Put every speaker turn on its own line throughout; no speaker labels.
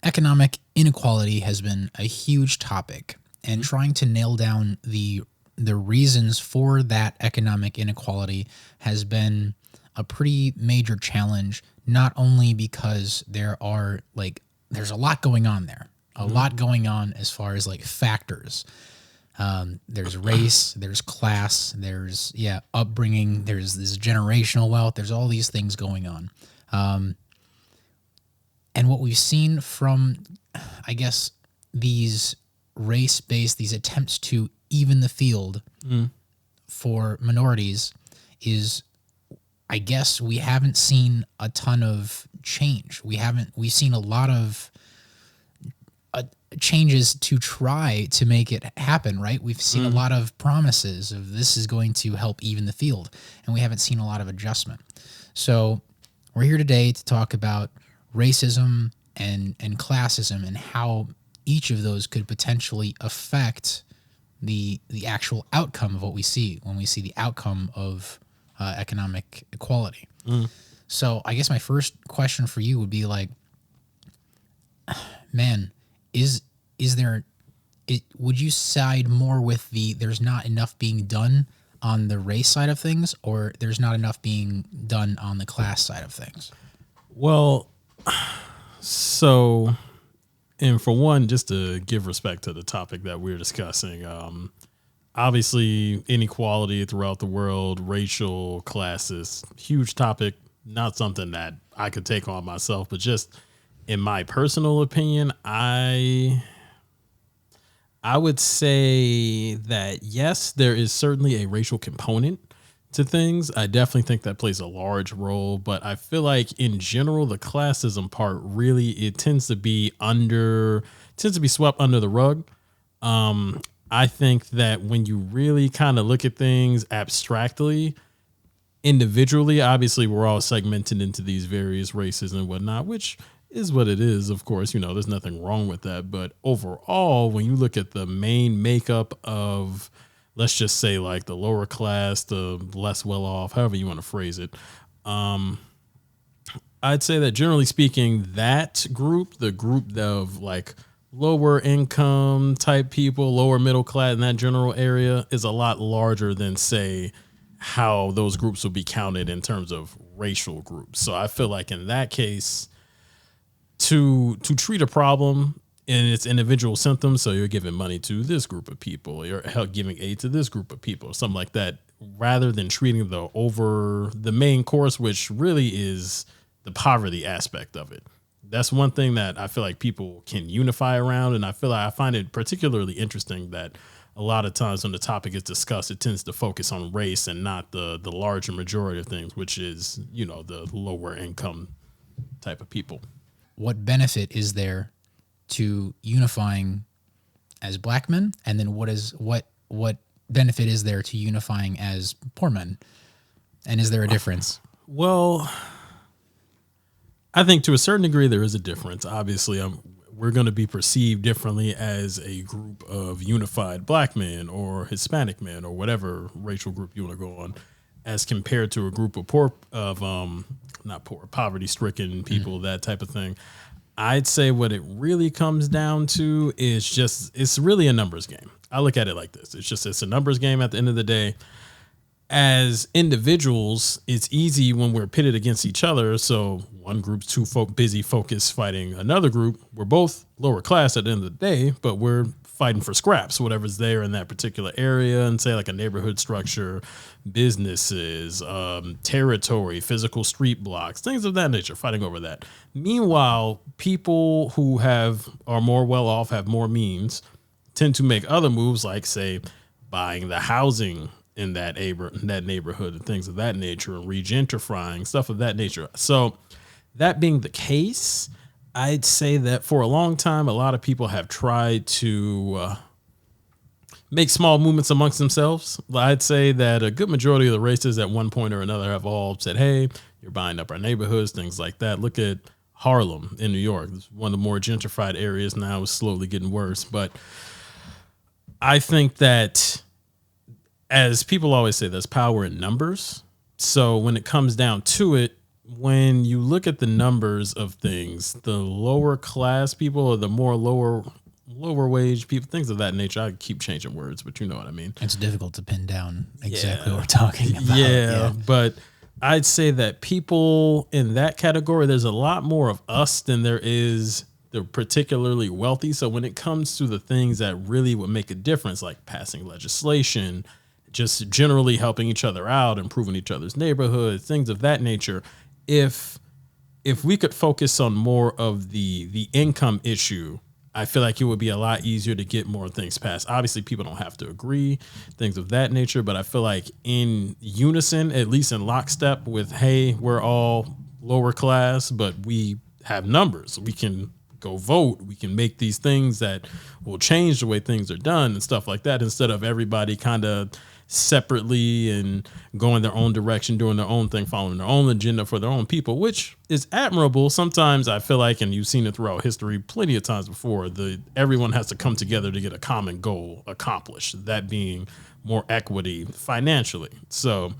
economic inequality has been a huge topic, and trying to nail down the reasons for that economic inequality has been a pretty major challenge, not only because there's a lot going on there, a lot going on as far as like factors. There's race, there's class, there's upbringing, there's this generational wealth, there's all these things going on. And what we've seen from, I guess, these these attempts to even the field for minorities is, I guess, we haven't seen a ton of change. We've seen a lot of changes to try to make it happen, right? We've seen a lot of promises of this is going to help even the field, and we haven't seen a lot of adjustment. So we're here today to talk about racism and classism and how each of those could potentially affect the actual outcome of what we see when we see the outcome of economic equality. So I guess my first question for you would be like, man, would you side more with there's not enough being done on the race side of things, or there's not enough being done on the class side of things?
Well, so, and for one, just to give respect to the topic that we're discussing, obviously inequality throughout the world, racial, classes, huge topic, not something that I could take on myself, but just in my personal opinion, I would say that yes, there is certainly a racial component to things. I definitely think that plays a large role, but I feel like in general, the classism part really, it tends to be swept under the rug. I think that when you really kind of look at things abstractly, individually, obviously we're all segmented into these various races and whatnot, which is what it is. Of course, there's nothing wrong with that. But overall, when you look at the main makeup of, let's just say like the lower class, the less well off, however you want to phrase it, I'd say that generally speaking, that group, the group of like lower income type people, lower middle class in that general area, is a lot larger than, say, how those groups will be counted in terms of racial groups. So I feel like in that case, to treat a problem in its individual symptoms, so you're giving money to this group of people, you're giving aid to this group of people, or something like that, rather than treating the main course, which really is the poverty aspect of it. That's one thing that I feel like people can unify around, and I find it particularly interesting that a lot of times when the topic is discussed, it tends to focus on race and not the larger majority of things, which is, the lower income type of people.
What benefit is there to unifying as black men, and then what benefit is there to unifying as poor men, and is there a difference?
Well, I think to a certain degree there is a difference. Obviously, we're going to be perceived differently as a group of unified black men or Hispanic men or whatever racial group you want to go on, as compared to a group of poverty stricken people, that type of thing. I'd say what it really comes down to is it's really a numbers game. I look at it like this. It's a numbers game at the end of the day. As individuals, it's easy when we're pitted against each other. So one group's too busy focused fighting another group. We're both lower class at the end of the day, but we're fighting for scraps, whatever's there in that particular area, and say like a neighborhood structure, businesses, territory, physical street blocks, things of that nature, fighting over that. Meanwhile, people who are more well off, have more means, tend to make other moves, like say buying the housing in that neighborhood and things of that nature, and regentrifying, stuff of that nature. So that being the case, I'd say that for a long time, a lot of people have tried to make small movements amongst themselves. I'd say that a good majority of the races at one point or another have all said, hey, you're buying up our neighborhoods, things like that. Look at Harlem in New York. It's one of the more gentrified areas now, is slowly getting worse. But I think that, as people always say, there's power in numbers. So when it comes down to it, when you look at the numbers of things, the lower class people or the more lower wage people, things of that nature. I keep changing words, but you know what I mean.
It's difficult to pin down exactly
Yeah.
what we're talking about.
Yeah, but I'd say that people in that category, there's a lot more of us than there is the particularly wealthy. So when it comes to the things that really would make a difference, like passing legislation, just generally helping each other out, improving each other's neighborhoods, things of that nature, if we could focus on more of the income issue, I feel like it would be a lot easier to get more things passed. Obviously, people don't have to agree, things of that nature, but I feel like in unison, at least in lockstep with, hey, we're all lower class, but we have numbers. We can go vote. We can make these things that will change the way things are done and stuff like that, instead of everybody kind of separately and going their own direction, doing their own thing, following their own agenda for their own people, which is admirable. Sometimes I feel like, and you've seen it throughout history plenty of times before, everyone has to come together to get a common goal accomplished, that being more equity financially. So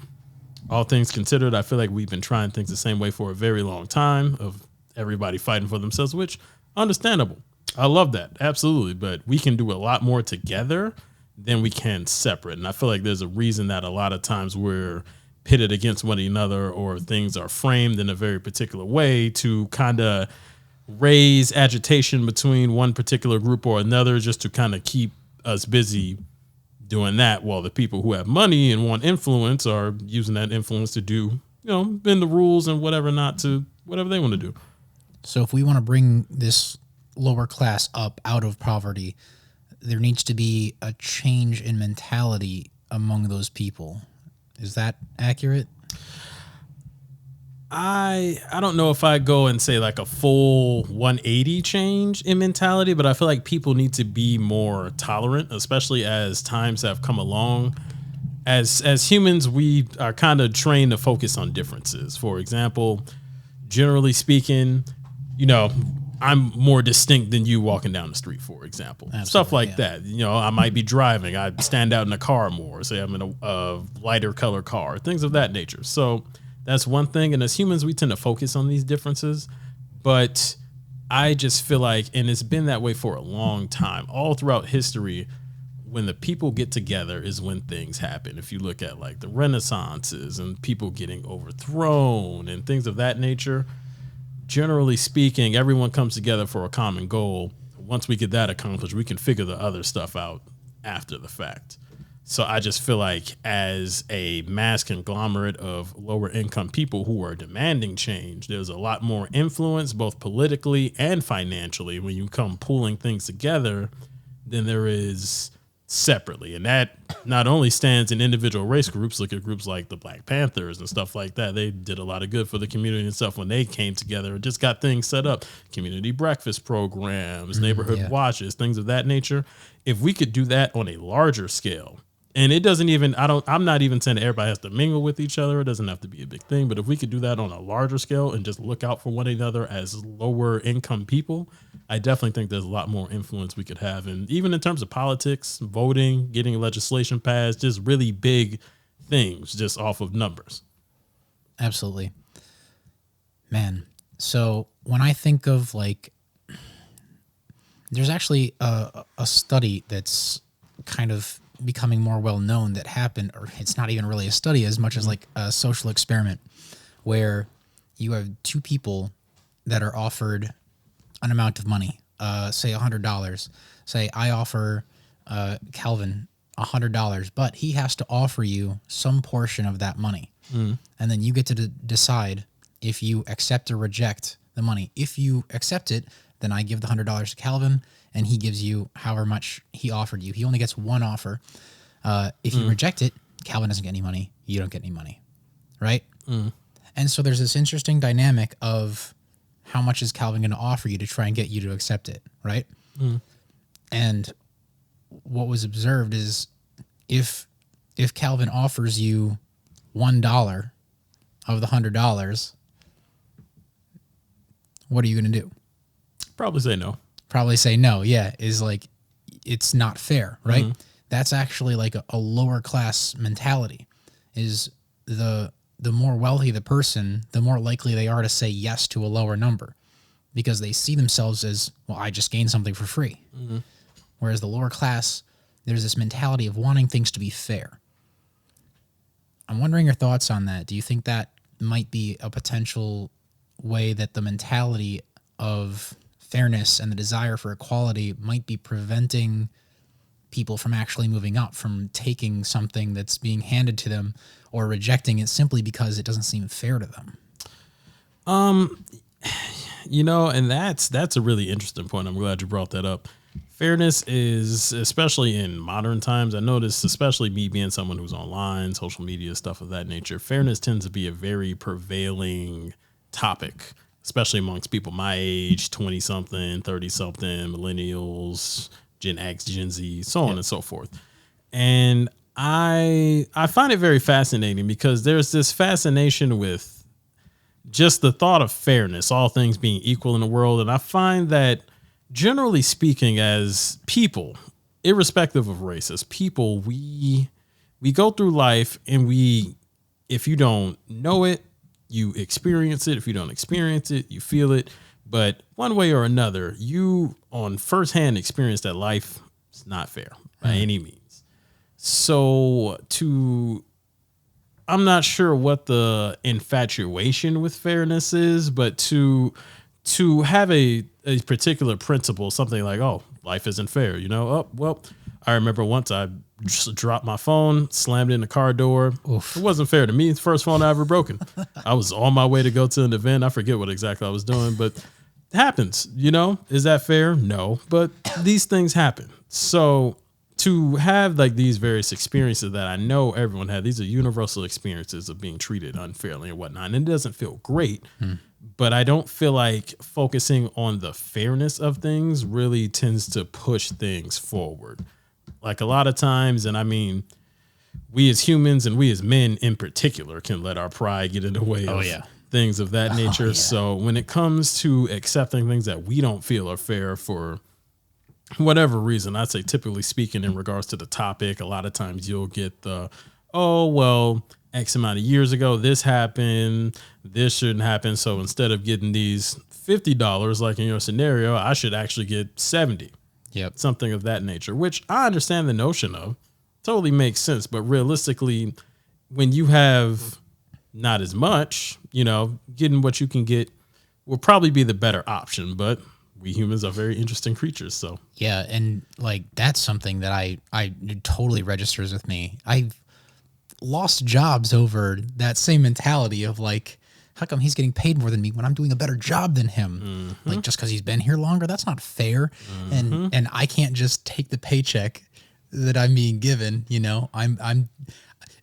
all things considered, I feel like we've been trying things the same way for a very long time, of everybody fighting for themselves, which understandable. I love that. Absolutely. But we can do a lot more together than we can separate. And I feel like there's a reason that a lot of times we're pitted against one another, or things are framed in a very particular way to kind of raise agitation between one particular group or another, just to kind of keep us busy doing that, while the people who have money and want influence are using that influence to do, bend the rules and whatever they want to do.
So if we want to bring this lower class up out of poverty, there needs to be a change in mentality among those people. Is that accurate?
I don't know if I go and say like a full 180 change in mentality, but I feel like people need to be more tolerant, especially as times have come along. As humans, we are kind of trained to focus on differences. For example, generally speaking, I'm more distinct than you walking down the street, for example. Absolutely, stuff like that. I might be driving. I stand out in a car more. Say I'm in a lighter color car, things of that nature. So that's one thing. And as humans, we tend to focus on these differences. But I just feel like, and it's been that way for a long time, all throughout history, when the people get together is when things happen. If you look at like the Renaissances and people getting overthrown and things of that nature, generally speaking, everyone comes together for a common goal. Once we get that accomplished, we can figure the other stuff out after the fact. So I just feel like, as a mass conglomerate of lower income people who are demanding change, there's a lot more influence, both politically and financially, when you come pulling things together than there is separately. And that not only stands in individual race groups. Look at groups like the Black Panthers and stuff like that. They did a lot of good for the community and stuff when they came together and just got things set up. Community breakfast programs, neighborhood watches, things of that nature. If we could do that on a larger scale, and it doesn't even, I'm not even saying that everybody has to mingle with each other. It doesn't have to be a big thing. But if we could do that on a larger scale and just look out for one another as lower income people, I definitely think there's a lot more influence we could have. And even in terms of politics, voting, getting legislation passed, just really big things just off of numbers.
Absolutely. Man. So when I think of there's actually a study that's kind of becoming more well known that happened, or it's not even really a study as much as like a social experiment, where you have two people that are offered an amount of money, say $100. Say I offer Calvin $100, but he has to offer you some portion of that money. And then you get to decide if you accept or reject the money. If you accept it, then I give the $100 to Calvin, and he gives you however much he offered you. He only gets one offer. If you reject it, Calvin doesn't get any money. You don't get any money, right? And so there's this interesting dynamic of how much is Calvin going to offer you to try and get you to accept it, right? And what was observed is if Calvin offers you $1 of the $100, what are you going to do?
Probably say no.
Probably say no. Yeah, is like, it's not fair, right? That's actually like a lower class mentality. Is the the more wealthy the person, the more likely they are to say yes to a lower number because they see themselves as, well, I just gained something for free. Whereas the lower class, there's this mentality of wanting things to be fair. I'm wondering your thoughts on that. Do you think that might be a potential way that the mentality of fairness and the desire for equality might be preventing people from actually moving up, from taking something that's being handed to them or rejecting it simply because it doesn't seem fair to them?
And that's a really interesting point. I'm glad you brought that up. Fairness is, especially in modern times, I notice, especially me being someone who's online, social media, stuff of that nature, fairness tends to be a very prevailing topic, especially amongst people my age, 20 something, 30 something, millennials, Gen X, Gen Z, so on and so forth. And I find it very fascinating because there's this fascination with just the thought of fairness, all things being equal in the world. And I find that, generally speaking, as people, irrespective of race, as people, we go through life and if you don't know it, you experience it. If you don't experience it, you feel it. But one way or another, you on firsthand experience that life is not fair by any means. So I'm not sure what the infatuation with fairness is, but to have a particular principle, something like, oh, life isn't fair, oh, well, I remember once I just dropped my phone, slammed it in the car door. Oof. It wasn't fair to me. It's the first phone I ever broken. I was on my way to go to an event. I forget what exactly I was doing, but it happens, Is that fair? No, but these things happen. So to have like these various experiences that I know everyone had, these are universal experiences of being treated unfairly and whatnot. And it doesn't feel great, but I don't feel like focusing on the fairness of things really tends to push things forward. Like a lot of times, and I mean, we as humans and we as men in particular can let our pride get in the way of things of that nature. Yeah. So when it comes to accepting things that we don't feel are fair for whatever reason, I'd say typically speaking in regards to the topic, a lot of times you'll get the, oh, well, X amount of years ago, this happened, this shouldn't happen. So instead of getting these $50, like in your scenario, I should actually get 70. Yep. Something of that nature, which I understand the notion of, totally makes sense. But realistically, when you have not as much, getting what you can get will probably be the better option. But we humans are very interesting creatures. So
yeah. And like, that's something that I totally registers with me. I've lost jobs over that same mentality of like, how come he's getting paid more than me when I'm doing a better job than him? Like, just because he's been here longer, that's not fair. And I can't just take the paycheck that I'm being given. I'm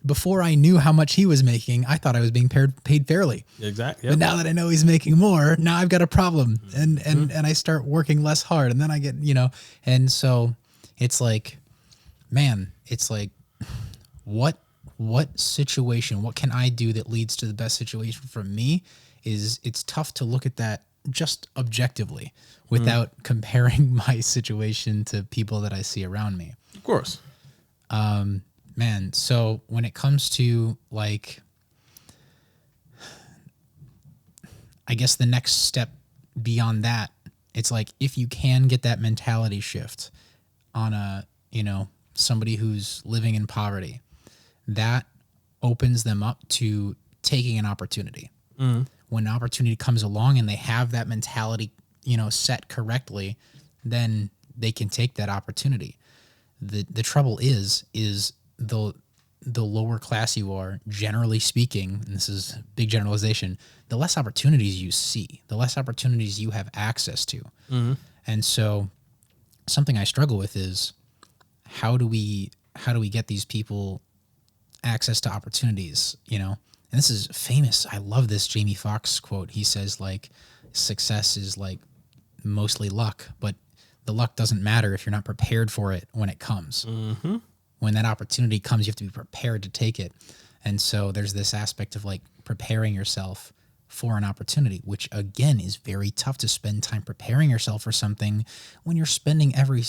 before I knew how much he was making, I thought I was being paid fairly.
Exactly.
But now that I know he's making more, now I've got a problem, and I start working less hard, and then I get and so it's like, man, it's like, what situation, what can I do that leads to the best situation for me? It's tough to look at that just objectively without comparing my situation to people that I see around me.
Of course.
Man, so when it comes to like, I guess the next step beyond that, it's like, if you can get that mentality shift on somebody who's living in poverty, that opens them up to taking an opportunity. When an opportunity comes along and they have that mentality, set correctly, then they can take that opportunity. The trouble is the lower class you are, generally speaking, and this is a big generalization, the less opportunities you see, the less opportunities you have access to. And so something I struggle with is, how do we get these people access to opportunities, and this is famous. I love this Jamie Foxx quote. He says, like, success is like mostly luck, but the luck doesn't matter if you're not prepared for it when it comes. When that opportunity comes, you have to be prepared to take it. And so there's this aspect of like preparing yourself for an opportunity, which again is very tough to spend time preparing yourself for something when you're spending every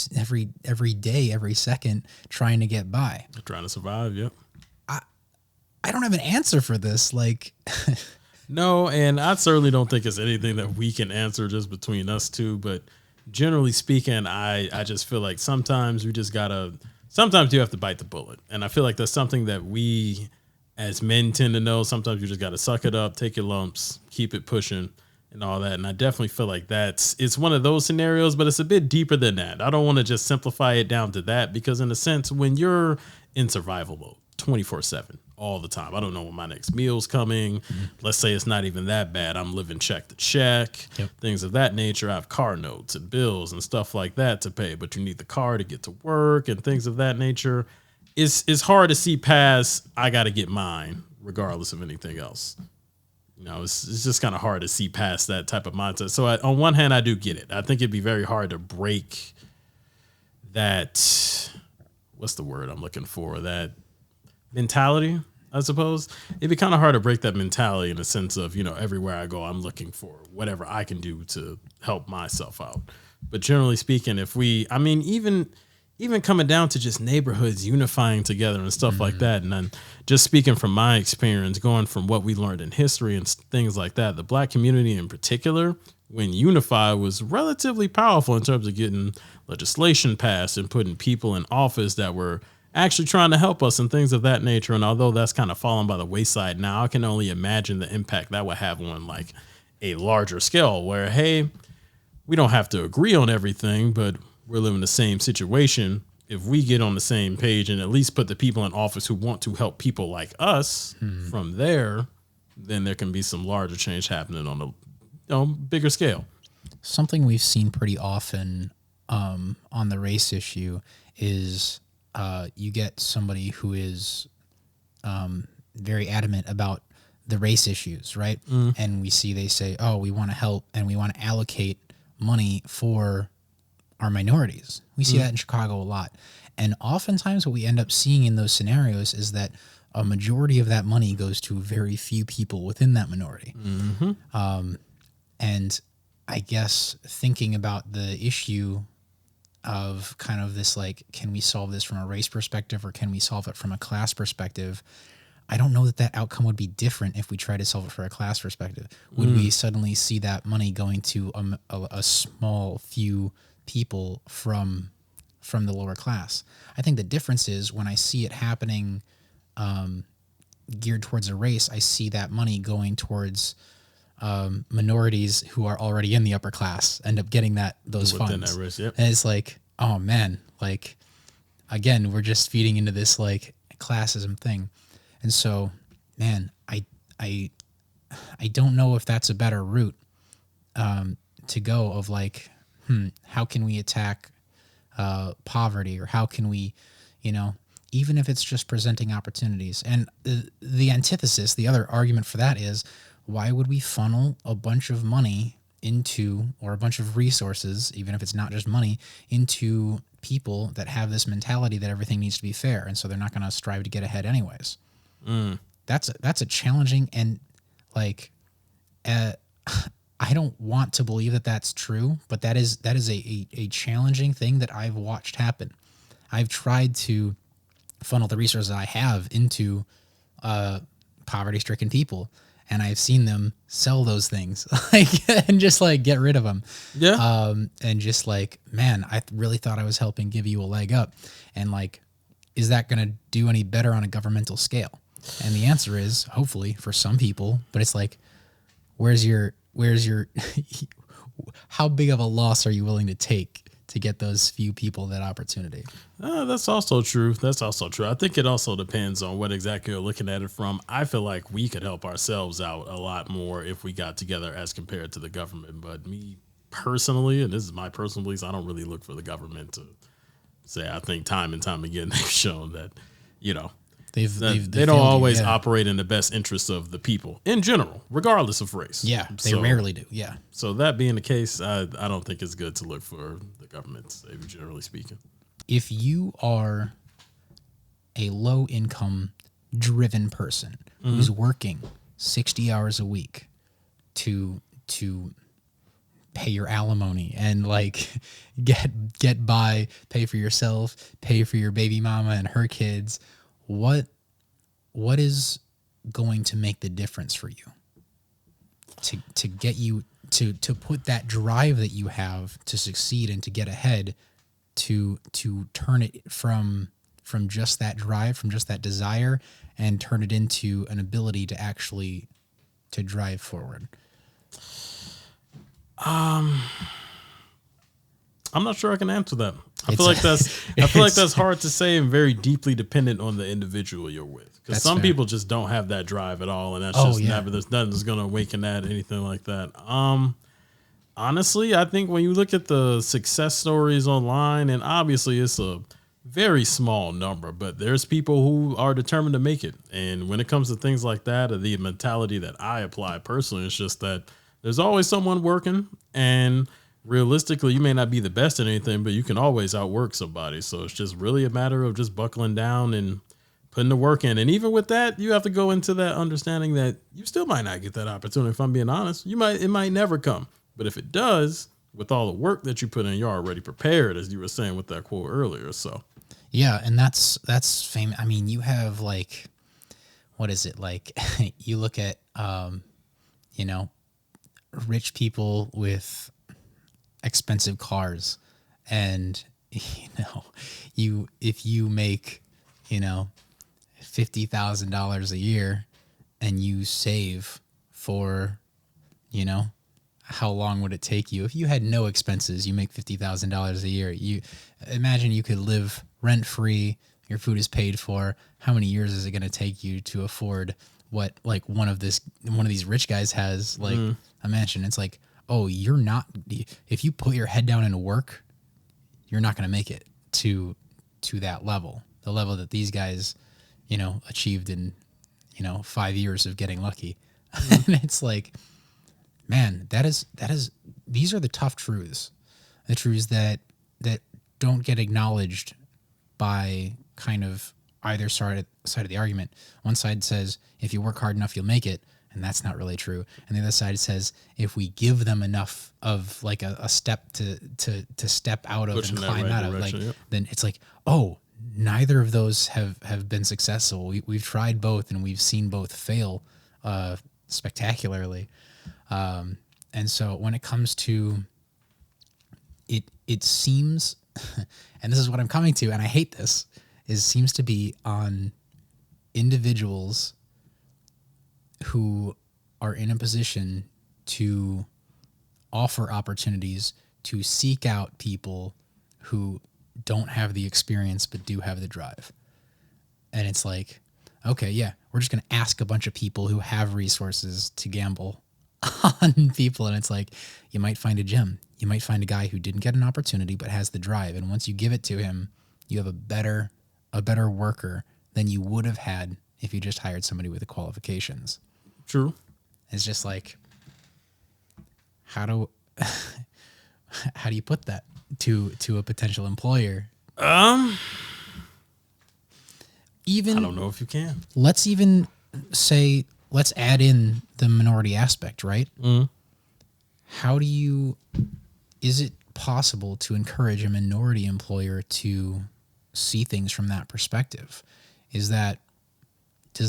day, every second trying to get by.
Trying to survive, yep.
I don't have an answer for this. Like,
No, and I certainly don't think it's anything that we can answer just between us two. But generally speaking, I just feel like sometimes sometimes you have to bite the bullet. And I feel like that's something that we as men tend to know. Sometimes you just got to suck it up, take your lumps, keep it pushing and all that. And I definitely feel like it's one of those scenarios, but it's a bit deeper than that. I don't want to just simplify it down to that, because in a sense, when you're in survival mode 24/7, all the time. I don't know when my next meal's coming. Let's say it's not even that bad. I'm living check to check, things of that nature. I have car notes and bills and stuff like that to pay, but you need the car to get to work and things of that nature. It's hard to see past, I got to get mine regardless of anything else. It's just kind of hard to see past that type of mindset. So on one hand, I do get it. I think it'd be very hard to break that. What's the word I'm looking for? That mentality, I suppose. It'd be kind of hard to break that mentality in the sense of, everywhere I go, I'm looking for whatever I can do to help myself out. But generally speaking, even coming down to just neighborhoods unifying together and stuff like that. And then just speaking from my experience, going from what we learned in history and things like that, the black community in particular, when unified, was relatively powerful in terms of getting legislation passed and putting people in office that were actually trying to help us and things of that nature. And although that's kind of fallen by the wayside now, I can only imagine the impact that would have on like a larger scale where, hey, we don't have to agree on everything, but we're living the same situation. If we get on the same page and at least put the people in office who want to help people like us from there, then there can be some larger change happening on a bigger scale.
Something we've seen pretty often on the race issue is you get somebody who is very adamant about the race issues, right? And they say, oh, we want to help and we want to allocate money for our minorities. We see that in Chicago a lot. And oftentimes what we end up seeing in those scenarios is that a majority of that money goes to very few people within that minority. And I guess thinking about the issue of kind of this, like, can we solve this from a race perspective or can we solve it from a class perspective? I don't know that outcome would be different if we try to solve it for a class perspective. Would we suddenly see that money going to a small few people from the lower class? I think the difference is when I see it happening geared towards a race, I see that money going towards minorities who are already in the upper class end up getting those
within
funds.
That race, yep.
And it's like, oh man, like again, we're just feeding into this like classism thing. And so, man, I don't know if that's a better route to go of like, how can we attack poverty, or how can we, even if it's just presenting opportunities. And the antithesis, the other argument for that is, why would we funnel a bunch of money into, or a bunch of resources, even if it's not just money, into people that have this mentality that everything needs to be fair, and so they're not going to strive to get ahead anyways? That's a challenging, and like, I don't want to believe that that's true, but that is a challenging thing that I've watched happen. I've tried to funnel the resources I have into poverty-stricken people, and I've seen them sell those things and just like get rid of them.
Yeah.
And just like, man, I really thought I was helping give you a leg up. And like, is that going to do any better on a governmental scale? And the answer is hopefully for some people, but it's like, where's your how big of a loss are you willing to take to get those few people that opportunity?
That's also true. I think it also depends on what exactly you're looking at it from. I feel like we could help ourselves out a lot more if we got together as compared to the government. But me personally, and this is my personal beliefs, I don't really look for the government to say. I think time and time again they've shown that, they don't always operate in the best interests of the people in general, regardless of race.
Yeah, they rarely do. Yeah.
So that being the case, I don't think it's good to look for the government, generally speaking.
If you are a low-income driven person who's working 60 hours a week to pay your alimony and like get by, pay for yourself, pay for your baby mama and her kids, what is going to make the difference for you to get you to put that drive that you have to succeed and to get ahead, to turn it from just that drive, from just that desire, and turn it into an ability to actually to drive forward?
I'm not sure I can answer that. I
It's-
feel like that's hard to say and very deeply dependent on the individual you're with. Because
That's
some
fair.
people just don't have that drive at all, and that's
Oh,
just
yeah.
never. There's nothing that's gonna awaken that, anything like that. Honestly, I think when you look at the success stories online, and obviously it's a very small number, but there's people who are determined to make it. And when it comes to things like that, or the mentality that I apply personally, it's just that there's always someone working, and realistically, you may not be the best at anything, but you can always outwork somebody. So it's just really a matter of just buckling down and putting the work in. And even with that, you have to go into that understanding that you still might not get that opportunity. If I'm being honest, it might never come. But if it does, with all the work that you put in, you're already prepared, as you were saying with that quote earlier. So
Yeah, and that's famous. I mean, you have like, what is it like? You look at, you know, rich people with expensive cars, and if you make, $50,000 a year, and you save for, how long would it take you if you had no expenses? You make $50,000 a year. You imagine you could live rent free. Your food is paid for. How many years is it going to take you to afford what like one of these rich guys has, like a mansion? It's like, oh, you're not. If you put your head down and work, you're not going to make it to that level, the level that these guys, achieved in, 5 years of getting lucky. And it's like, man, that is these are the tough truths, the truths that don't get acknowledged by kind of either side of the argument. One side says if you work hard enough, you'll make it, and that's not really true. And the other side says if we give them enough of like a step to step out of
push
and
in that
climb
right
out of, like,
direction, yep.
then it's like, oh, neither of those have been successful. We've tried both, and we've seen both fail spectacularly. And so when it comes to it seems, and this is what I'm coming to, and I hate this, seems to be on individuals who are in a position to offer opportunities, to seek out people who don't have the experience but do have the drive. And it's like, okay, yeah, we're just going to ask a bunch of people who have resources to gamble on people. And it's like, you might find a gem. You might find a guy who didn't get an opportunity but has the drive. And once you give it to him, you have a better worker than you would have had if you just hired somebody with the qualifications.
True.
It's just like, how do you put that to a potential employer? Even
I don't know if you can.
Let's even say, let's add in the minority aspect, right? How is it possible to encourage a minority employer to see things from that perspective? Does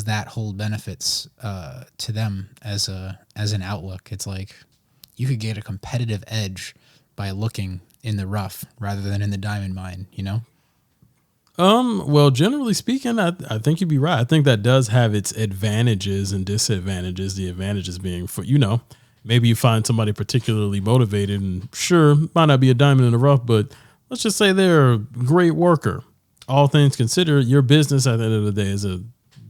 that hold benefits to them as an outlook? It's like you could get a competitive edge by looking in the rough rather than in the diamond mine,
Well, generally speaking, I think you'd be right. I think that does have its advantages and disadvantages. The advantages being for, maybe you find somebody particularly motivated, and sure, might not be a diamond in the rough, but let's just say they're a great worker. All things considered, your business at the end of the day is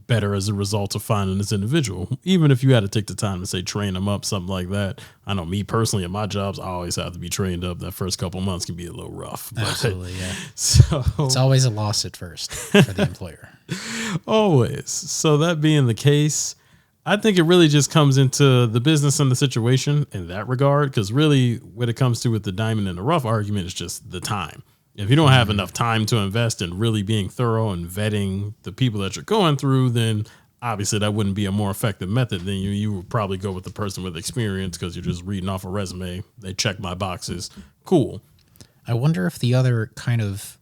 better as a result of finding this individual. Even if you had to take the time to say train them up, something like that. I know me personally at my jobs, I always have to be trained up. That first couple months can be a little rough.
Absolutely, yeah.
So
it's always a loss at first for the employer.
Always. So that being the case, I think it really just comes into the business and the situation in that regard. Because really, what it comes to with the diamond in the rough argument is just the time. If you don't have enough time to invest in really being thorough and vetting the people that you're going through, then obviously that wouldn't be a more effective method. Then you would probably go with the person with experience because you're just reading off a resume. They check my boxes. Cool.
I wonder if the other kind of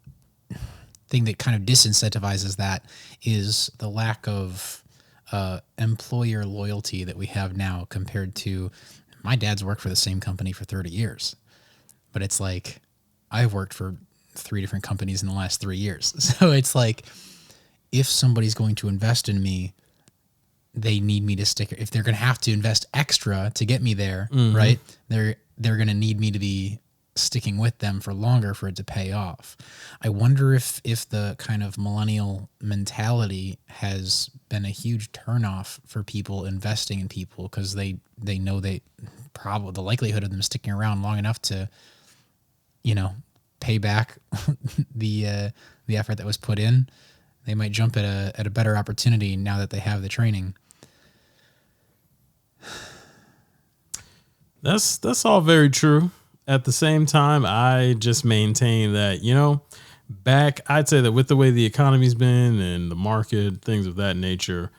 thing that kind of disincentivizes that is the lack of employer loyalty that we have now compared to my dad's worked for the same company for 30 years. But it's like I've worked for 3 different companies in the last 3 years. So it's like if somebody's going to invest in me, they need me to stick. If they're going to have to invest extra to get me there, right? They're going to need me to be sticking with them for longer for it to pay off. I wonder if the kind of millennial mentality has been a huge turnoff for people investing in people because they know they probably the likelihood of them sticking around long enough to, pay back the effort that was put in. They might jump at a better opportunity now that they have the training.
That's all very true. At the same time, I just maintain that, I'd say that with the way the economy's been and the market, things of that nature,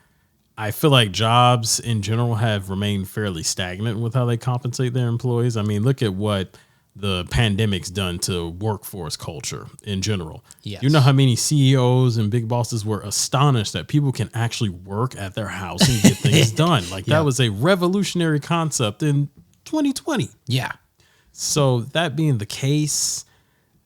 I feel like jobs in general have remained fairly stagnant with how they compensate their employees. I mean, look at what the pandemic's done to workforce culture in general.
Yes.
You know how many CEOs and big bosses were astonished that people can actually work at their house and get things done. Like that was a revolutionary concept in 2020.
Yeah.
So that being the case,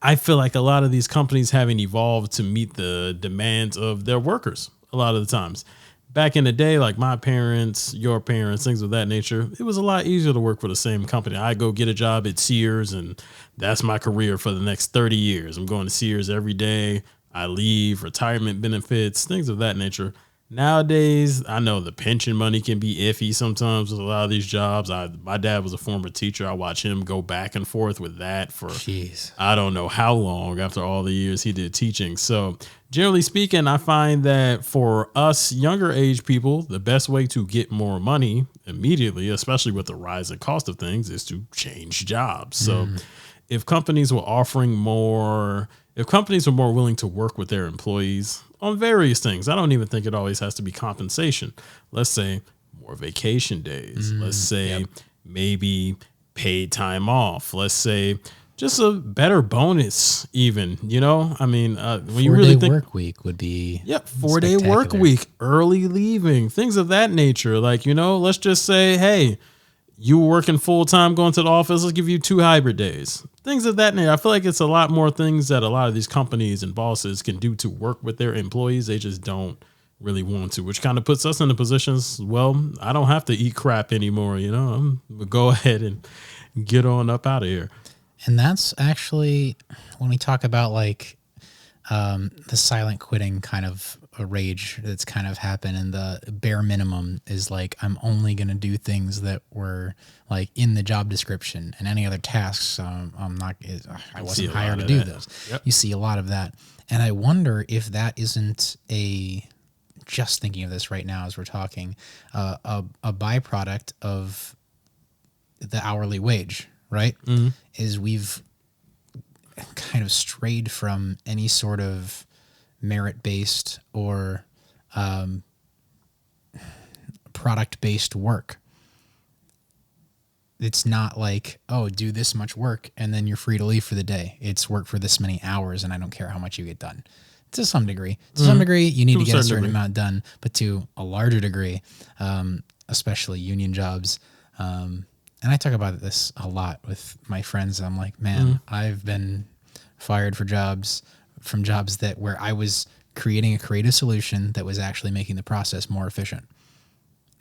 I feel like a lot of these companies haven't evolved to meet the demands of their workers a lot of the times. Back in the day, like my parents, your parents, things of that nature, it was a lot easier to work for the same company. I go get a job at Sears and that's my career for the next 30 years. I'm going to Sears every day. I leave, retirement benefits, things of that nature. Nowadays, I know the pension money can be iffy sometimes with a lot of these jobs. My dad was a former teacher. I watch him go back and forth with that for I don't know how long after all the years he did teaching. So generally speaking, I find that for us younger age people, the best way to get more money immediately, especially with the rise in cost of things, is to change jobs. So if companies were more willing to work with their employees on various things, I don't even think it always has to be compensation. Let's say more vacation days. Let's say maybe paid time off. Let's say just a better bonus even, I mean, when you really think
work week would be
4-day work week, early leaving, things of that nature. Like, let's just say, hey, you were working full time going to the office. Let's give you 2 hybrid days, things of that nature. I feel like it's a lot more things that a lot of these companies and bosses can do to work with their employees. They just don't really want to, which kind of puts us in the positions. Well, I don't have to eat crap anymore. I'm go ahead and get on up out of here.
And that's actually when we talk about like the silent quitting kind of a rage that's kind of happened, and the bare minimum is like, I'm only going to do things that were like in the job description, and any other tasks I wasn't hired to do those. You see a lot of that. And I wonder if that isn't just thinking of this right now as we're talking, a byproduct of the hourly wage, right? Is we've kind of strayed from any sort of merit-based or product-based work. It's not like, oh, do this much work and then you're free to leave for the day. It's work for this many hours and I don't care how much you get done. To some degree. To some degree, you need to get a certain amount done, but to a larger degree, especially union jobs, and I talk about this a lot with my friends. I'm like, man, I've been fired from jobs that where I was creating a creative solution that was actually making the process more efficient.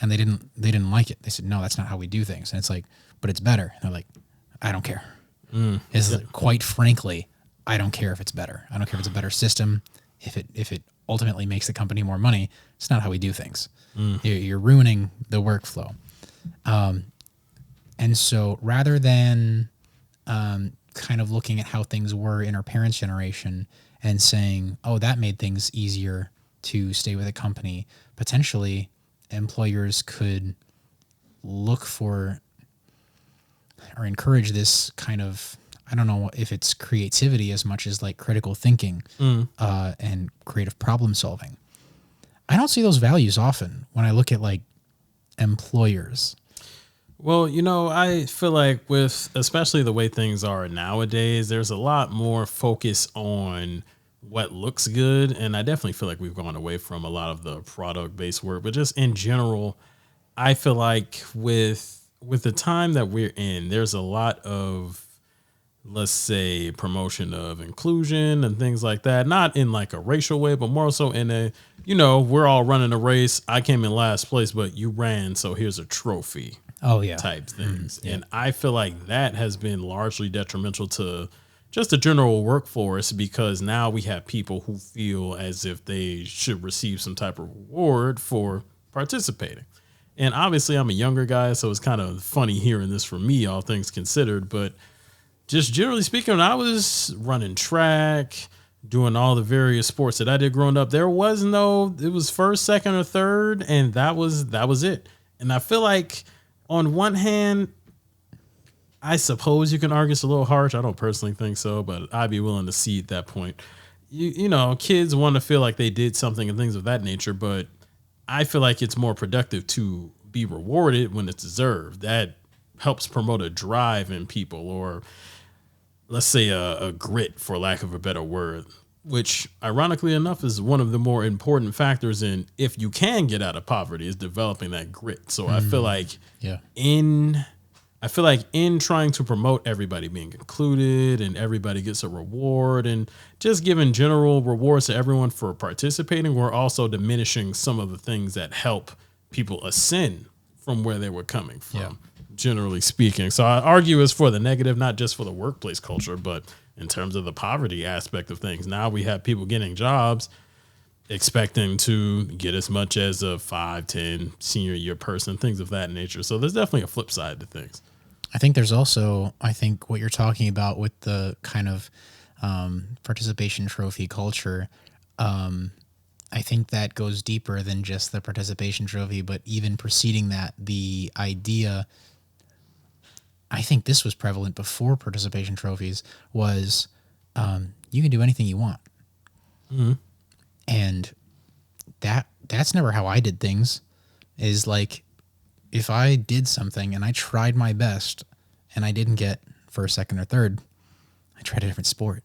And they didn't like it. They said, no, that's not how we do things. And it's like, but it's better. And they're like, I don't care. It's like, quite frankly, I don't care if it's better. I don't care if it's a better system. If it ultimately makes the company more money, it's not how we do things. You're ruining the workflow. And so rather than kind of looking at how things were in our parents' generation and saying, oh, that made things easier to stay with a company, potentially employers could look for or encourage this kind of, I don't know if it's creativity as much as like critical thinking and creative problem solving. I don't see those values often when I look at like employers.
Well, I feel like with especially the way things are nowadays, there's a lot more focus on what looks good. And I definitely feel like we've gone away from a lot of the product based work, but just in general, I feel like with the time that we're in, there's a lot of, let's say, promotion of inclusion and things like that, not in like a racial way, but more so in a, we're all running a race. I came in last place, but you ran, so here's a trophy
Oh yeah.
type things.
Yeah.
And I feel like that has been largely detrimental to just the general workforce, because now we have people who feel as if they should receive some type of reward for participating. And obviously I'm a younger guy, so it's kind of funny hearing this from me, all things considered, but just generally speaking, when I was running track, doing all the various sports that I did growing up, there was no, it was first, second, or third, and that was it. And I feel like on one hand, I suppose you can argue it's a little harsh. I don't personally think so, but I'd be willing to see at that point. Kids want to feel like they did something and things of that nature, but I feel like it's more productive to be rewarded when it's deserved. That helps promote a drive in people, or let's say a grit, for lack of a better word, which ironically enough is one of the more important factors in if you can get out of poverty, is developing that grit. So I feel like
Yeah.
in trying to promote everybody being included and everybody gets a reward and just giving general rewards to everyone for participating, we're also diminishing some of the things that help people ascend from where they were coming from,
Yeah.
generally speaking. So I argue it's for the negative, not just for the workplace culture, but in terms of the poverty aspect of things. Now we have people getting jobs expecting to get as much as a 5, 10 senior year person, things of that nature. So there's definitely a flip side to things.
I think there's also, I think what you're talking about with the kind of participation trophy culture, I think that goes deeper than just the participation trophy, but even preceding that, the idea, I think this was prevalent before participation trophies, was you can do anything you want.
Mm-hmm.
And that's never how I did things. Is like, if I did something and I tried my best and I didn't get first, second, or third, I tried a different sport.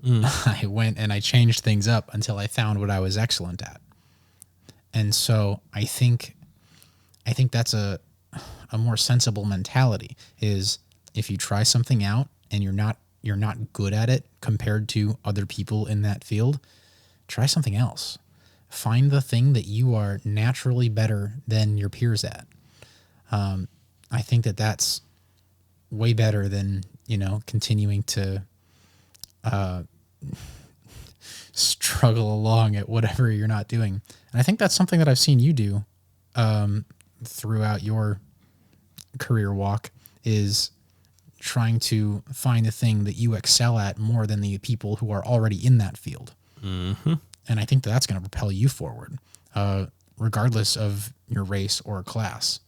I went and I changed things up until I found what I was excellent at. And so I think that's a more sensible mentality, is if you try something out and you're not good at it compared to other people in that field, try something else. Find the thing that you are naturally better than your peers at. I think that's way better than, continuing to struggle along at whatever you're not doing. And I think that's something that I've seen you do throughout your career walk, is trying to find the thing that you excel at more than the people who are already in that field.
Mm-hmm.
And I think that's going to propel you forward, regardless of your race or class.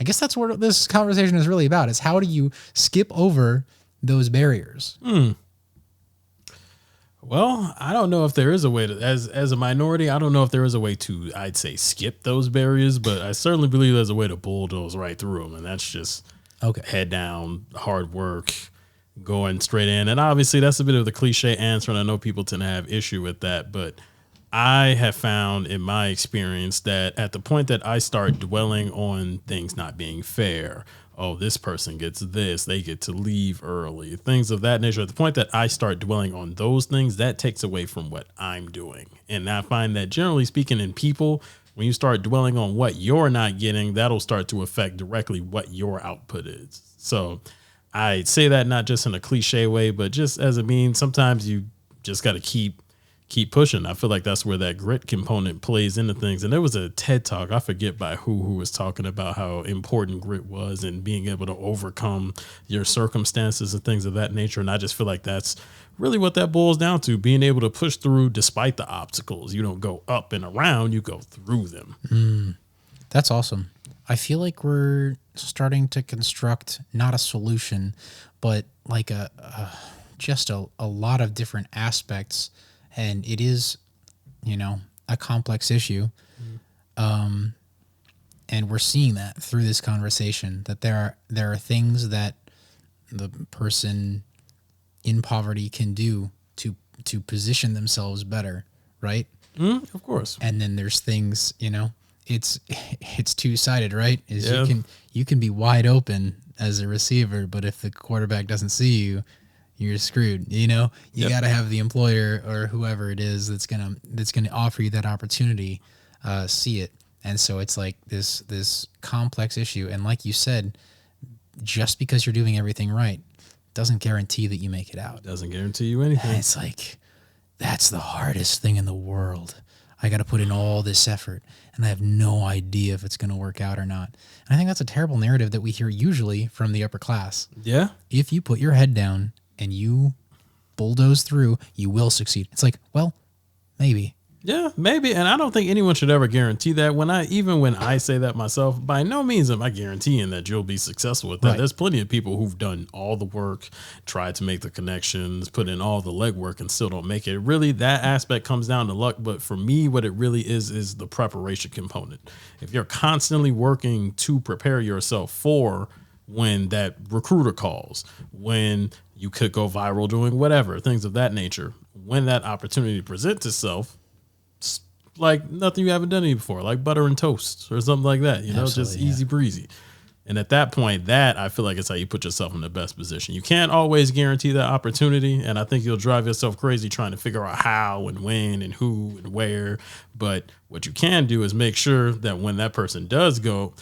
I guess that's what this conversation is really about, is how do you skip over those barriers?
Well, I don't know if there is a way to, as a minority, I don't know if there is a way to, I'd say, skip those barriers, but I certainly believe there's a way to bulldoze right through them. And that's just head down, hard work, going straight in. And obviously that's a bit of the cliche answer, and I know people tend to have issue with that, but I have found in my experience that at the point that I start dwelling on things not being fair, oh, this person gets this, they get to leave early, things of that nature, at the point that I start dwelling on those things, that takes away from what I'm doing. And I find that generally speaking in people, when you start dwelling on what you're not getting, that'll start to affect directly what your output is. So I say that not just in a cliche way, but just as a means, sometimes you just got to keep pushing. I feel like that's where that grit component plays into things. And there was a TED talk, I forget by who was talking about how important grit was and being able to overcome your circumstances and things of that nature. And I just feel like that's really what that boils down to, being able to push through despite the obstacles. You don't go up and around, you go through them.
That's awesome. I feel like we're starting to construct not a solution, but like just a lot of different aspects. And it is, a complex issue. And we're seeing that through this conversation, that there are things that the person in poverty can do to to position themselves better, right?
Of course.
And then there's things, it's two-sided, right? Is
Yeah.
you can be wide open as a receiver, but if the quarterback doesn't see you, you're screwed. You got to have the employer or whoever it is that's gonna offer you that opportunity, see it. And so it's like this complex issue. And like you said, just because you're doing everything right doesn't guarantee that you make it out.
Doesn't guarantee you anything.
And it's like, that's the hardest thing in the world. I got to put in all this effort, and I have no idea if it's going to work out or not. And I think that's a terrible narrative that we hear usually from the upper class.
Yeah.
If you put your head down and you bulldoze through, you will succeed. It's like, well, maybe.
Yeah, maybe. And I don't think anyone should ever guarantee that. When I say that myself, by no means am I guaranteeing that you'll be successful with that.
Right.
There's plenty of people who've done all the work, tried to make the connections, put in all the legwork and still don't make it. Really, that aspect comes down to luck. But for me, what it really is the preparation component. If you're constantly working to prepare yourself for when that recruiter calls, when you could go viral doing whatever, things of that nature, when that opportunity presents itself, like nothing you haven't done before, like butter and toast or something like that,
Absolutely,
just easy breezy. And at that point, that I feel like it's how you put yourself in the best position. You can't always guarantee that opportunity. And I think you'll drive yourself crazy trying to figure out how and when and who and where. But what you can do is make sure that when that person does go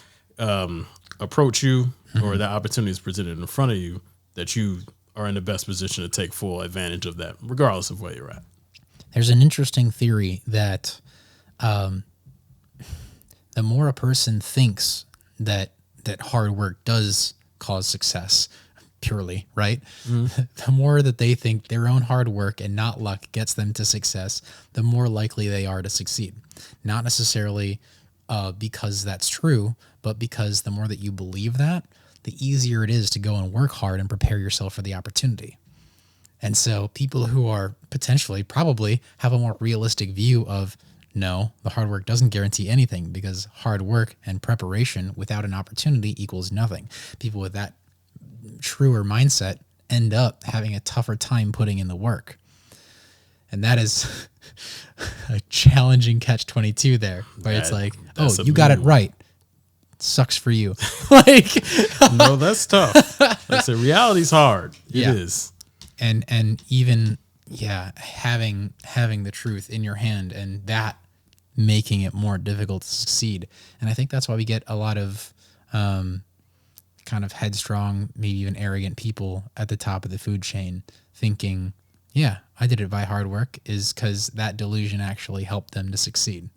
approach you or that opportunity is presented in front of you, that you are in the best position to take full advantage of that, regardless of where you're at.
There's an interesting theory that the more a person thinks that hard work does cause success purely, right? The more that they think their own hard work and not luck gets them to success, the more likely they are to succeed. Not necessarily because that's true, but because the more that you believe that, the easier it is to go and work hard and prepare yourself for the opportunity. And so people who are probably have a more realistic view of, no, the hard work doesn't guarantee anything because hard work and preparation without an opportunity equals nothing. People with that truer mindset end up having a tougher time putting in the work. And that is a challenging catch-22 there, where it's like, oh, you got it right. Sucks for you.
No, that's tough. Like, so reality's hard. It is.
And even having the truth in your hand and that making it more difficult to succeed. And I think that's why we get a lot of kind of headstrong, maybe even arrogant people at the top of the food chain thinking, yeah, I did it by hard work, is because that delusion actually helped them to succeed.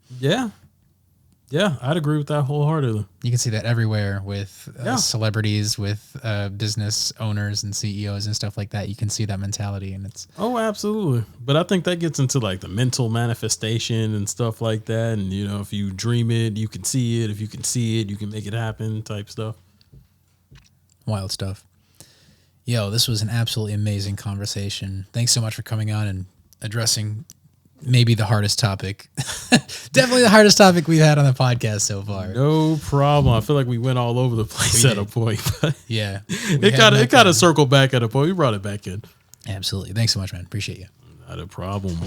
Yeah, I'd agree with that wholeheartedly.
You can see that everywhere with celebrities, with business owners and CEOs and stuff like that. You can see that mentality, and it's
absolutely. But I think that gets into like the mental manifestation and stuff like that. And if you dream it, you can see it. If you can see it, you can make it happen. Type stuff.
Wild stuff. Yo, this was an absolutely amazing conversation. Thanks so much for coming on and addressing maybe the hardest topic. Definitely the hardest topic we've had on the podcast so far.
No problem. I feel like we went all over the place at a point. But
yeah.
It kind of circled back at a point. We brought it back in.
Absolutely. Thanks so much, man. Appreciate you.
Not a problem.